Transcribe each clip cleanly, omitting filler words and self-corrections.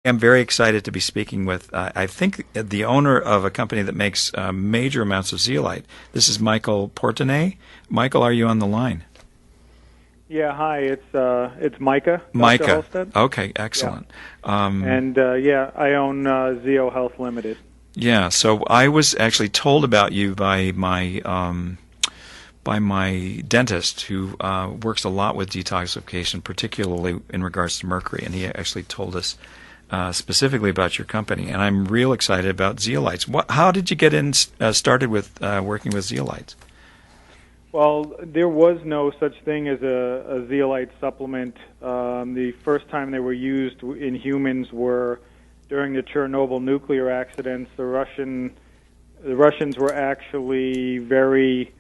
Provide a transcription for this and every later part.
I'm very excited to be speaking with, I think, the owner of a company that makes major amounts of zeolite. This is Michael Portney. Michael, are you on the line? Yeah, hi. It's Micah. Micah. Hulstedt. Okay, excellent. Yeah. I own Zeo Health Limited. Yeah, so I was actually told about you by my dentist, who works a lot with detoxification, particularly in regards to mercury, and he actually told us specifically about your company, and I'm real excited about zeolites. How did you get started with working with zeolites? Well, there was no such thing as a zeolite supplement. The first time they were used in humans were during the Chernobyl nuclear accidents. The Russians were actually very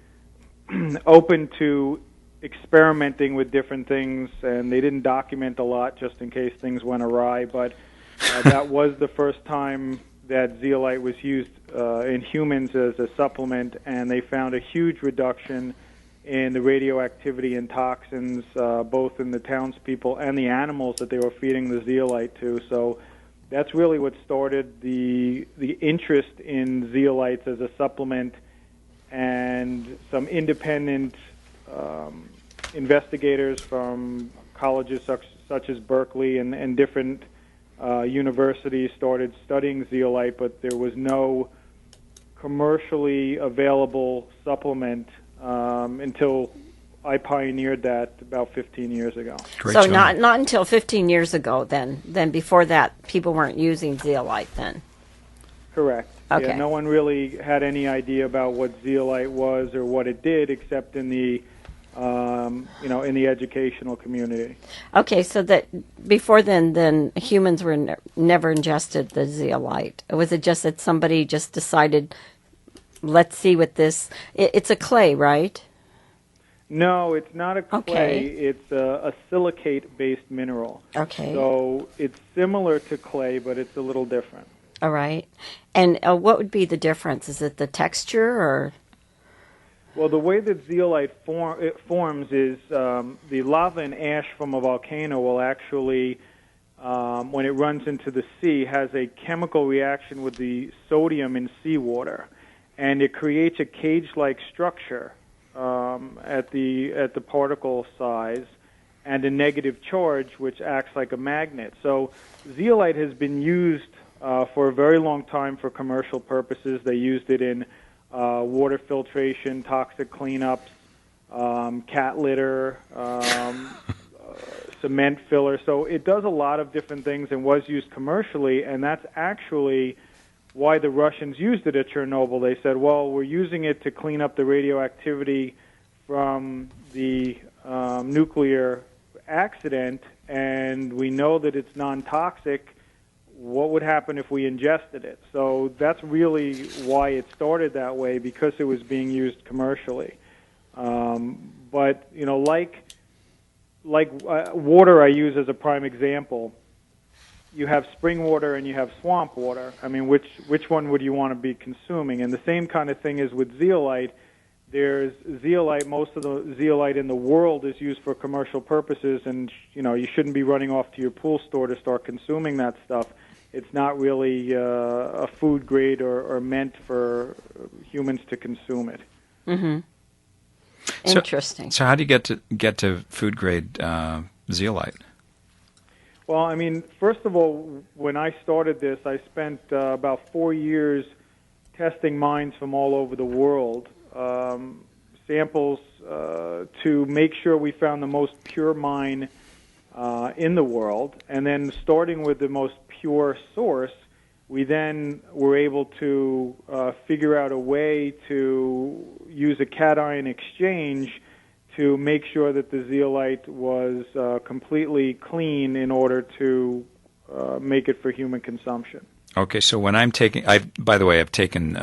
open to experimenting with different things, and they didn't document a lot just in case things went awry. But that was the first time that zeolite was used in humans as a supplement, and they found a huge reduction in the radioactivity and toxins, both in the townspeople and the animals that they were feeding the zeolite to. So that's really what started the interest in zeolites as a supplement, and some independent investigators from colleges such as Berkeley and different universities started studying zeolite, but there was no commercially available supplement until I pioneered that about 15 years ago. Great so job. Not until 15 years ago then. Then before that, people weren't using zeolite then. Correct. Okay. Yeah, no one really had any idea about what zeolite was or what it did, except in the in the educational community. Okay, so that before then humans were never ingested the zeolite. Was it just that somebody just decided, let's see what this... It's a clay, right? No, it's not a clay. Okay. It's a silicate-based mineral. Okay. So it's similar to clay, but it's a little different. All right. And what would be the difference? Is it the texture or... Well, the way that zeolite forms is the lava and ash from a volcano will actually, when it runs into the sea, has a chemical reaction with the sodium in seawater, and it creates a cage-like structure at the particle size and a negative charge, which acts like a magnet. So zeolite has been used for a very long time for commercial purposes. They used it in water filtration, toxic cleanups, cat litter, cement filler. So it does a lot of different things and was used commercially, and that's actually why the Russians used it at Chernobyl. They said, well, we're using it to clean up the radioactivity from the nuclear accident, and we know that it's non-toxic. What would happen if we ingested it? So that's really why it started that way, because it was being used commercially. But like water, I use as a prime example. You have spring water and you have swamp water. I mean, which one would you want to be consuming? And the same kind of thing is with zeolite. There's zeolite. Most of the zeolite in the world is used for commercial purposes, and you shouldn't be running off to your pool store to start consuming that stuff. It's not really a food grade or meant for humans to consume it. Mm-hmm. Interesting. So how do you get to food grade zeolite? Well, I mean, first of all, when I started this, I spent about 4 years testing mines from all over the world, samples to make sure we found the most pure mine in the world, and then starting with the most pure source, we then were able to figure out a way to use a cation exchange to make sure that the zeolite was completely clean in order to make it for human consumption. Okay, so when I'm taking, by the way, I've taken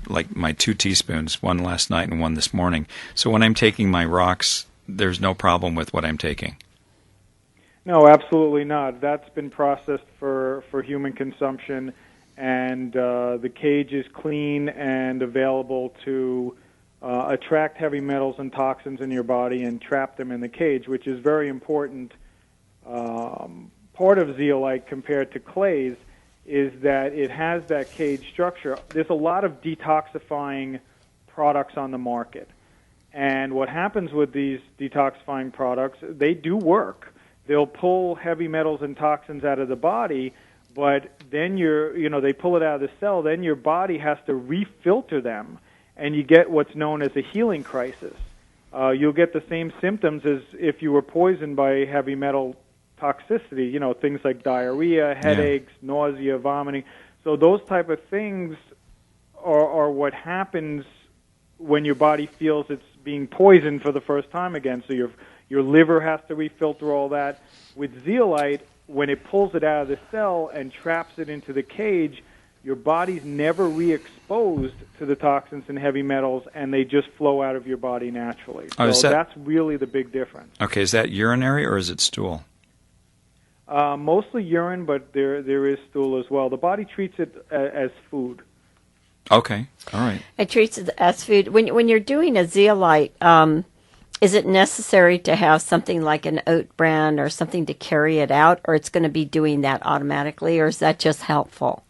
like my 2 teaspoons, one last night and one this morning. So when I'm taking my rocks, there's no problem with what I'm taking? No, absolutely not. That's been processed for human consumption, and the cage is clean and available to attract heavy metals and toxins in your body and trap them in the cage, which is very important part part of zeolite compared to clays is that it has that cage structure. There's a lot of detoxifying products on the market. And what happens with these detoxifying products, they do work. They'll pull heavy metals and toxins out of the body, but then they pull it out of the cell, then your body has to refilter them, and you get what's known as a healing crisis. You'll get the same symptoms as if you were poisoned by heavy metal toxicity, things like diarrhea, headaches, nausea, vomiting. So those type of things are what happens when your body feels it's being poisoned for the first time again. So your liver has to refilter all that. With zeolite, when it pulls it out of the cell and traps it into the cage, your body's never re-exposed to the toxins and heavy metals, and they just flow out of your body naturally. So that's really the big difference. Okay, is that urinary or is it stool? Mostly urine, but there is stool as well. The body treats it as food. Okay, all right. It treats it as food. When you're doing a zeolite, is it necessary to have something like an oat bran or something to carry it out, or it's going to be doing that automatically, or is that just helpful?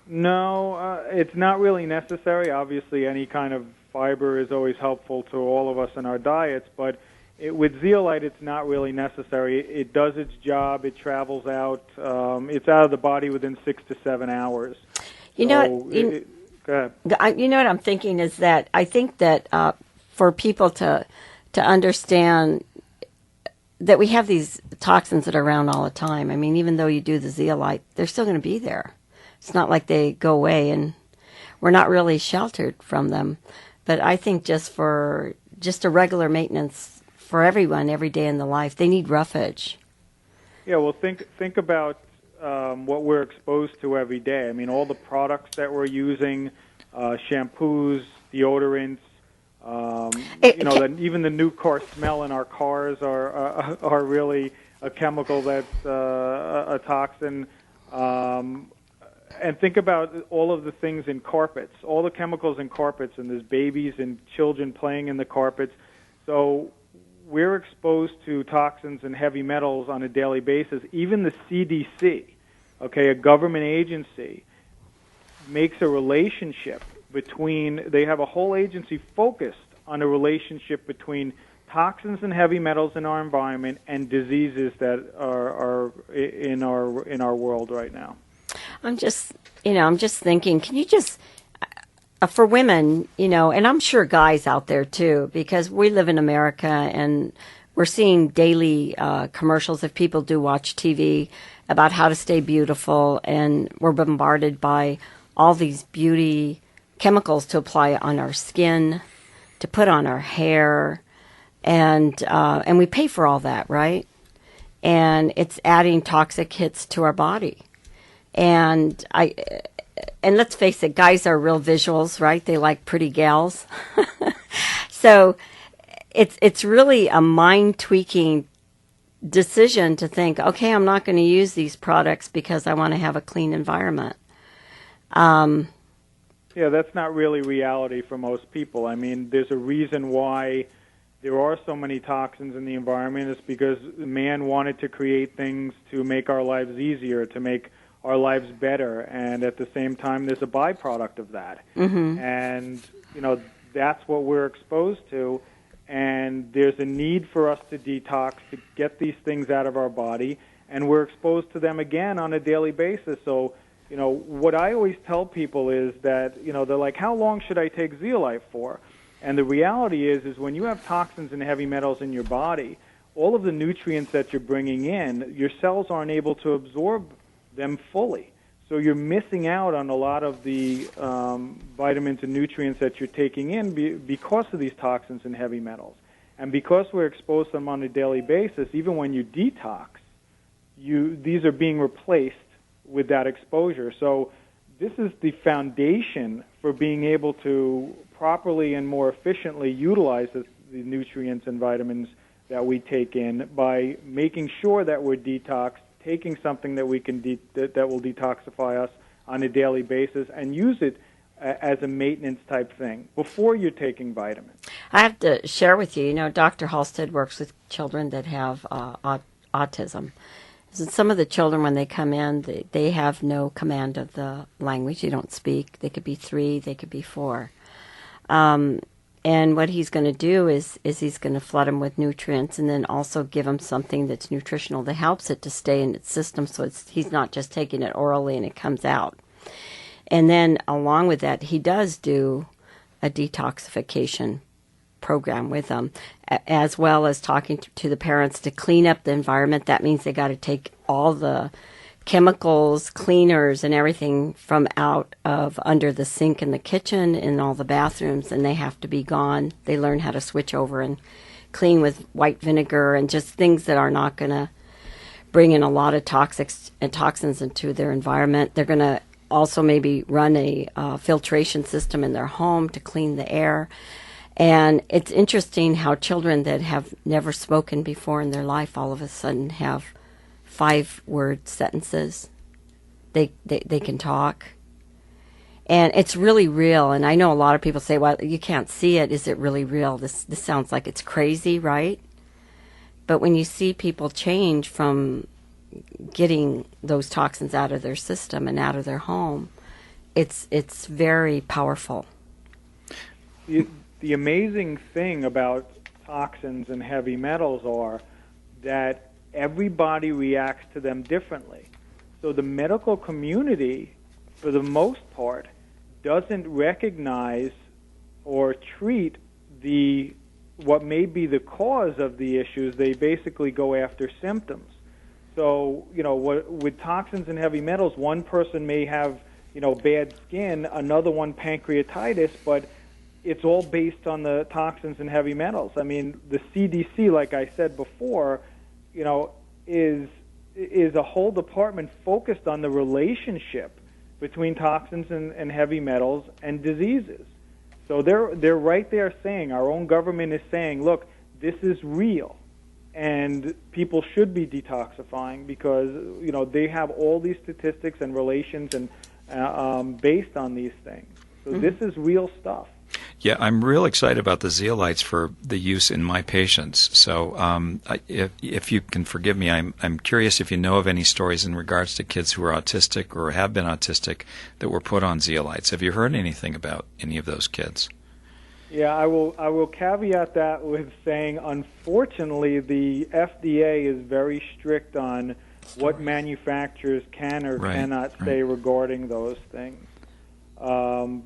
No, it's not really necessary. Obviously, any kind of fiber is always helpful to all of us in our diets, but with zeolite, it's not really necessary. It does its job. It travels out. It's out of the body within 6 to 7 hours. You know what I'm thinking is that I think that for people to understand that we have these toxins that are around all the time. I mean, even though you do the zeolite, they're still going to be there. It's not like they go away, and we're not really sheltered from them. But I think just a regular maintenance for everyone every day in the life, they need roughage. Yeah, well, think about what we're exposed to every day. I mean, all the products that we're using, shampoos, deodorants, even the new car smell in our cars are really a chemical that's a toxin. And think about all of the things in carpets, all the chemicals in carpets, and there's babies and children playing in the carpets. So we're exposed to toxins and heavy metals on a daily basis. Even the CDC, a government agency, makes a relationship they have a whole agency focused on a relationship between toxins and heavy metals in our environment and diseases that are in our world right now. I'm just thinking, can you just, for women, and I'm sure guys out there too, because we live in America and we're seeing daily commercials, if people do watch TV, about how to stay beautiful, and we're bombarded by all these beauty chemicals to apply on our skin, to put on our hair, and we pay for all that, right? And it's adding toxic hits to our body. And let's face it, guys are real visuals, right? They like pretty gals. So it's really a mind-tweaking decision to think, okay, I'm not going to use these products because I want to have a clean environment. Yeah, that's not really reality for most people. I mean, there's a reason why there are so many toxins in the environment. It's because man wanted to create things to make our lives easier, to make our lives better, and at the same time, there's a byproduct of that. Mm-hmm. And, that's what we're exposed to, and there's a need for us to detox, to get these things out of our body, and we're exposed to them again on a daily basis. So, what I always tell people is that, they're like, how long should I take zeolite for? And the reality is when you have toxins and heavy metals in your body, all of the nutrients that you're bringing in, your cells aren't able to absorb them fully. So you're missing out on a lot of the vitamins and nutrients that you're taking in because of these toxins and heavy metals. And because we're exposed to them on a daily basis, even when you detox, these are being replaced with that exposure. So this is the foundation for being able to properly and more efficiently utilize the nutrients and vitamins that we take in by making sure that we're detoxed, taking something that we can that will detoxify us on a daily basis, and use it as a maintenance type thing before you're taking vitamins. I have to share with you, Dr. Hulstedt works with children that have autism, Some of the children, when they come in, they have no command of the language. They don't speak. They could be 3, they could be 4. And what he's going to do is he's going to flood them with nutrients and then also give them something that's nutritional that helps it to stay in its system, so he's not just taking it orally and it comes out. And then along with that, he does do a detoxification program with them, as well as talking to the parents to clean up the environment. That means they got to take all the chemicals, cleaners, and everything from out of under the sink in the kitchen and all the bathrooms, and they have to be gone. They learn how to switch over and clean with white vinegar and just things that are not going to bring in a lot of toxins into their environment. They're going to also maybe run a filtration system in their home to clean the air. And it's interesting how children that have never spoken before in their life all of a sudden have 5-word sentences. They can talk. And it's really real. And I know a lot of people say, well, you can't see it. Is it really real? This sounds like it's crazy, right? But when you see people change from getting those toxins out of their system and out of their home, it's very powerful. The amazing thing about toxins and heavy metals are that everybody reacts to them differently. So the medical community, for the most part, doesn't recognize or treat what may be the cause of the issues. They basically go after symptoms. So, with toxins and heavy metals, one person may have, bad skin, another one pancreatitis, but it's all based on the toxins and heavy metals. I mean, the CDC, like I said before, is a whole department focused on the relationship between toxins and heavy metals and diseases. So they're right there saying, our own government is saying, look, this is real, and people should be detoxifying because they have all these statistics and relations and based on these things. So this is real stuff. Yeah, I'm real excited about the zeolites for the use in my patients. So if you can forgive me, I'm curious if you know of any stories in regards to kids who are autistic or have been autistic that were put on zeolites. Have you heard anything about any of those kids? Yeah, I will caveat that with saying, unfortunately, the FDA is very strict on what manufacturers can or cannot say regarding those things.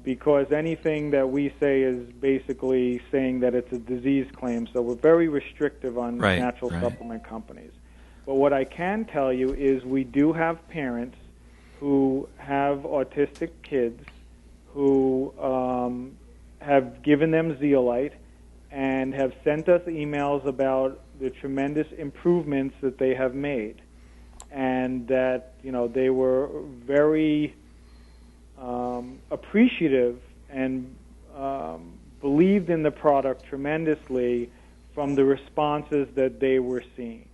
Because anything that we say is basically saying that it's a disease claim. So we're very restrictive on natural supplement companies. But what I can tell you is we do have parents who have autistic kids who have given them Zeolite and have sent us emails about the tremendous improvements that they have made. And that, they were very appreciative and believed in the product tremendously from the responses that they were seeing.